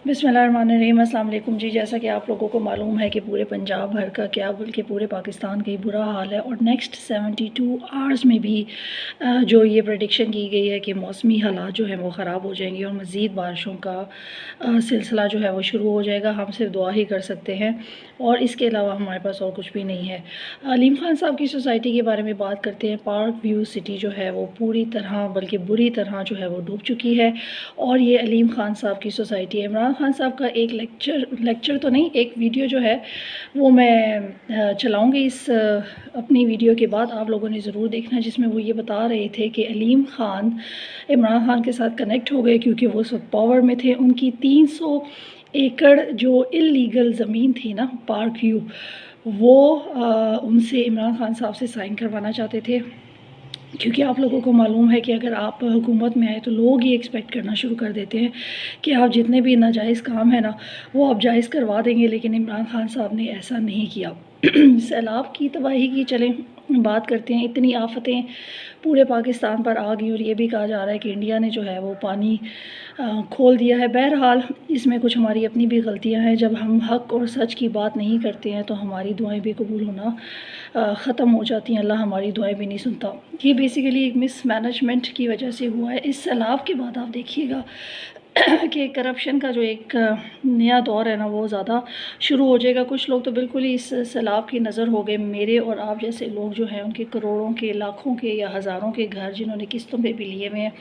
बिस्मिल्लाहिर्रहमानिर्रहीम। अस्सलाम वालेकुम जी। जैसा कि आप लोगों को मालूम है कि पूरे पंजाब भर का क्या बल्कि पूरे पाकिस्तान का ही बुरा हाल है और नेक्स्ट 72 आवर्स में भी जो ये प्रेडिक्शन की गई है कि मौसमी हालात जो है वो ख़राब हो जाएंगे और मज़ीद बारिशों का सिलसिला जो है वो शुरू हो जाएगा। हम सिर्फ दुआ ही कर सकते हैं और इसके अलावा हमारे पास और कुछ भी नहीं है। अलीम खान साहब की सोसाइटी के बारे में बात करते हैं। पार्क व्यू सिटी जो है वो पूरी तरह बल्कि बुरी तरह जो है वो डूब चुकी है और ये अलीम खान साहब की सोसाइटी है। इमरान खान साहब का एक लेक्चर तो नहीं, एक वीडियो जो है वो मैं चलाऊंगी इस अपनी वीडियो के बाद, आप लोगों ने ज़रूर देखना, जिसमें वो ये बता रहे थे कि अलीम खान इमरान खान के साथ कनेक्ट हो गए क्योंकि वो सब पावर में थे। उनकी 300 एकड़ जो इल्लीगल ज़मीन थी ना पार्क व्यू, वो उनसे इमरान खान साहब से साइन करवाना चाहते थे क्योंकि आप लोगों को मालूम है कि अगर आप हुकूमत में आए तो लोग ये एक्सपेक्ट करना शुरू कर देते हैं कि आप जितने भी नाजायज़ काम है ना वो आप जायज़ करवा देंगे, लेकिन इमरान खान साहब ने ऐसा नहीं किया। सैलाब की तबाही की चलें बात करते हैं। इतनी आफतें पूरे पाकिस्तान पर आ गई और ये भी कहा जा रहा है कि इंडिया ने जो है वो पानी खोल दिया है। बहरहाल इसमें कुछ हमारी अपनी भी गलतियां हैं। जब हम हक़ और सच की बात नहीं करते हैं तो हमारी दुआएं भी कबूल होना ख़त्म हो जाती हैं। अल्लाह हमारी दुआएं भी नहीं सुनता। ये बेसिकली एक मिसमैनेजमेंट की वजह से हुआ है। इस सैलाब के बाद आप देखिएगा कि करप्शन का जो एक नया दौर है ना वो ज़्यादा शुरू हो जाएगा। कुछ लोग तो बिल्कुल ही इस सैलाब की नज़र हो गए। मेरे और आप जैसे लोग जो हैं उनके करोड़ों के, लाखों के या हज़ारों के घर जिन्होंने किस्तों पे भी लिए हुए हैं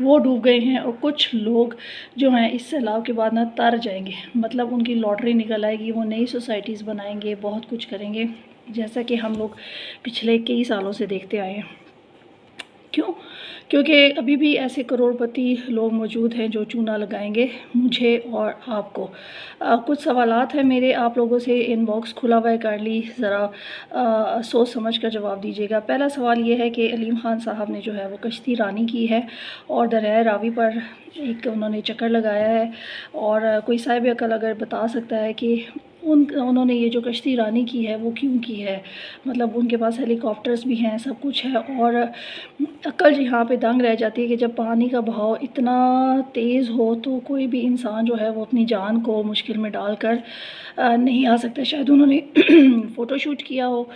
वो डूब गए हैं और कुछ लोग जो हैं इस सैलाब के बाद ना तर जाएंगे, मतलब उनकी लॉटरी निकल आएगी, वो नई सोसाइटीज़ बनाएंगे, बहुत कुछ करेंगे जैसा कि हम लोग पिछले कई सालों से देखते आए हैं। क्यों? क्योंकि अभी भी ऐसे करोड़पति लोग मौजूद हैं जो चूना लगाएंगे मुझे और आपको। कुछ सवालात हैं मेरे आप लोगों से, इनबॉक्स खुला हुआ है, काइंडली ज़रा सोच समझ कर जवाब दीजिएगा। पहला सवाल ये है कि अलीम खान साहब ने जो है वो कश्ती रानी की है और दरिया रावी पर एक उन्होंने चक्कर लगाया है और कोई साहिब अकल अगर बता सकता है कि उन्होंने ये जो कश्ती रानी की है वो क्यों की है, मतलब उनके पास हेलीकॉप्टर्स भी हैं, सब कुछ है और अक्ल यहाँ पे दंग रह जाती है कि जब पानी का बहाव इतना तेज़ हो तो कोई भी इंसान जो है वो अपनी जान को मुश्किल में डालकर नहीं आ सकता। शायद उन्होंने फ़ोटोशूट किया हो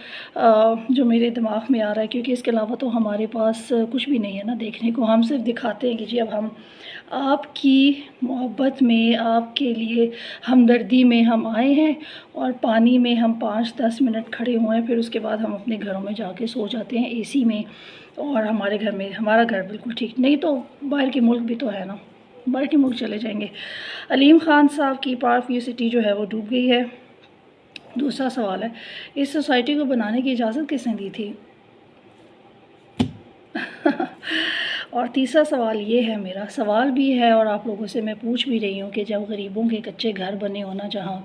जो मेरे दिमाग में आ रहा है, क्योंकि इसके अलावा तो हमारे पास कुछ भी नहीं है ना देखने को। हम सिर्फ दिखाते हैं कि जी अब हम आपकी मोहब्बत में, आपके लिए हमदर्दी में हम आए हैं और पानी में हम 5-10 मिनट खड़े हुए हैं, फिर उसके बाद हम अपने घरों में जाके सो जाते हैं एसी में और हमारे घर में हमारा घर बिल्कुल ठीक नहीं तो बाहर के मुल्क भी तो है ना, बाहर के मुल्क चले जाएंगे। अलीम खान साहब की पार्क व्यू सिटी जो है वो डूब गई है। दूसरा सवाल है, इस सोसाइटी को बनाने की इजाज़त किसने दी थी? और तीसरा सवाल ये है, मेरा सवाल भी है और आप लोगों से मैं पूछ भी रही हूँ कि जब गरीबों के कच्चे घर बने हो ना जहाँ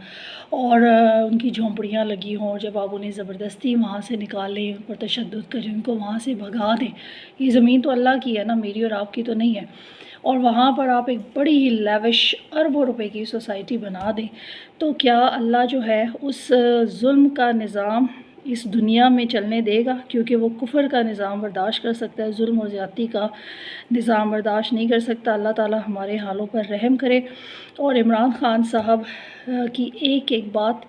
और उनकी झोंपड़ियाँ लगी हों और जब आप उन्हें ज़बरदस्ती वहाँ से निकालें, उन पर तशद्दुद करें, उनको वहाँ से भगा दें, ये ज़मीन तो अल्लाह की है ना, मेरी और आपकी तो नहीं है, और वहाँ पर आप एक बड़ी ही लेविश अरबों रुपए की सोसाइटी बना दें, तो क्या अल्लाह जो है उस जुल्म का निज़ाम इस दुनिया में चलने देगा? क्योंकि वो कुफर का निज़ाम बर्दाश्त कर सकता है, जुल्म और ज़्यादती का निज़ाम बर्दाश्त नहीं कर सकता। अल्लाह ताला हमारे हालों पर रहम करे। और इमरान खान साहब की एक एक बात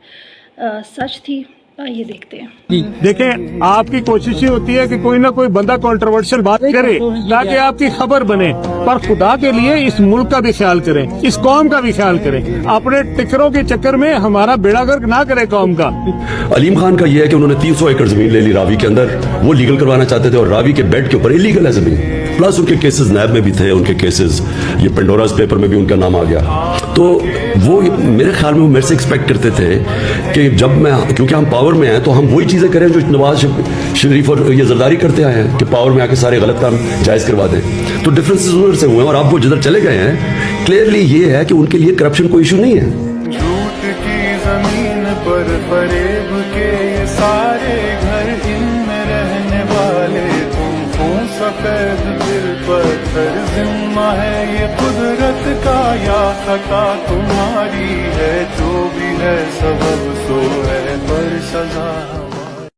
सच थी, आइए देखते हैं। देखें, आपकी कोशिश ही होती है कि कोई ना कोई बंदा कंट्रोवर्शियल बात करे ताकि आपकी खबर बने, पर खुदा के लिए इस मुल्क का भी ख्याल करें, इस कौम का भी ख्याल करें, अपने टिकरों के चक्कर में हमारा बेड़ा गर्क ना करे कौम का। अलीम खान का यह है कि उन्होंने 300 एकड़ जमीन ले ली रावी के अंदर, वो लीगल करवाना चाहते थे और रावी के बेड के ऊपर इलीगल है जमीन, प्लस उनके केसेस नैब में भी थे, उनके केसेस ये पेंडोरास पेपर में भी उनका नाम आ गया। तो वो मेरे ख्याल में वो मेरे से एक्सपेक्ट करते थे कि जब मैं, क्योंकि हम पावर में हैं तो हम वही चीजें करें जो नवाज शरीफ और ये जरदारी करते आए हैं कि पावर में आके सारे गलत काम जायज करवा दें। तो डिफरेंसेस उधर से हुए और आप वो जिधर चले गए हैं, क्लियरली ये है कि उनके लिए करप्शन कोई इशू नहीं है। झूठ की जमीन पर फरेब के ये सारे घर, इनमें रहने वाले तुम सफेद दिल पत्थर, जिम्मा है ये कुदरत का या खता।